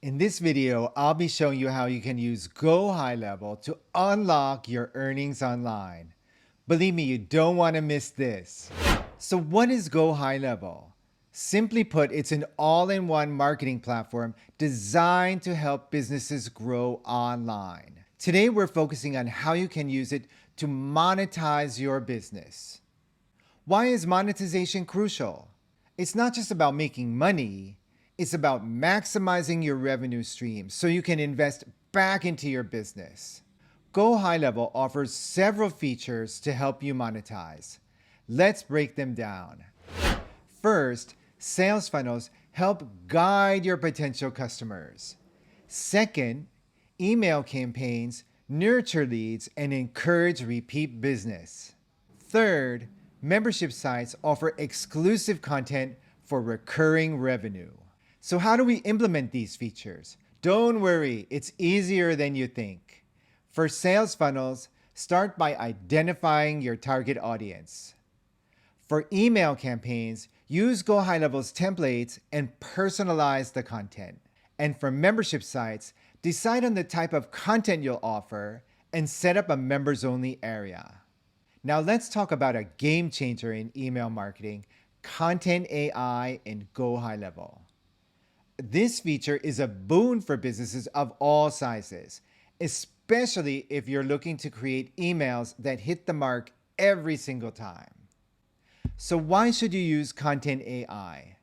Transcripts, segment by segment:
In this video, I'll be showing you how you can use Go HighLevel to unlock your earnings online. Believe me, you don't want to miss this. So what is Go HighLevel? Simply put, it's an all-in-one marketing platform designed to help businesses grow online. Today, we're focusing on how you can use it to monetize your business. Why is monetization crucial? It's not just about making money. It's about maximizing your revenue stream so you can invest back into your business. Go HighLevel offers several features to help you monetize. Let's break them down. First, sales funnels help guide your potential customers. Second, email campaigns nurture leads and encourage repeat business. Third, membership sites offer exclusive content for recurring revenue. So how do we implement these features? Don't worry, it's easier than you think. For sales funnels, start by identifying your target audience. For email campaigns, use Go HighLevel's templates and personalize the content. And for membership sites, decide on the type of content you'll offer and set up a members-only area. Now let's talk about a game changer in email marketing, Content AI in Go HighLevel. This feature is a boon for businesses of all sizes, especially if you're looking to create emails that hit the mark every single time. So why should you use Content AI?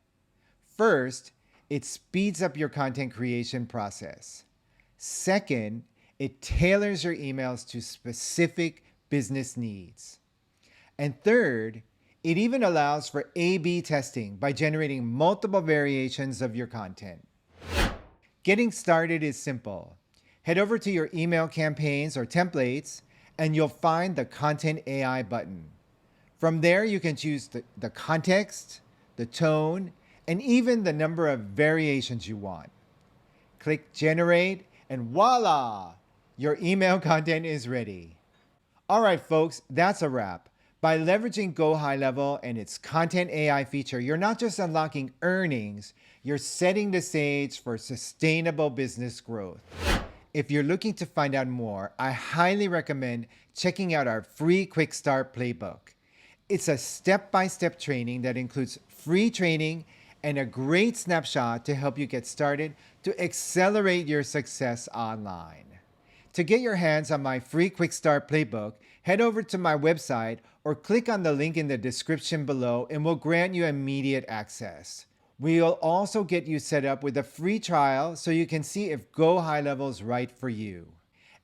First, it speeds up your content creation process. Second, it tailors your emails to specific business needs. And third, it even allows for A/B testing by generating multiple variations of your content. Getting started is simple. Head over to your email campaigns or templates, and you'll find the Content AI button. From there, you can choose the context, the tone, and even the number of variations you want. Click Generate, and voila! Your email content is ready. All right, folks, that's a wrap. By leveraging Go HighLevel and its Content AI feature, you're not just unlocking earnings, you're setting the stage for sustainable business growth. If you're looking to find out more, I highly recommend checking out our free Quick Start Playbook. It's a step-by-step training that includes free training and a great snapshot to help you get started to accelerate your success online. To get your hands on my free Quick Start Playbook, head over to my website or click on the link in the description below and we'll grant you immediate access. We'll also get you set up with a free trial so you can see if Go HighLevel is right for you.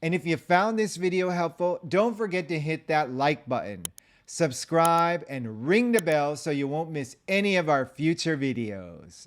And if you found this video helpful, don't forget to hit that like button, subscribe, and ring the bell so you won't miss any of our future videos.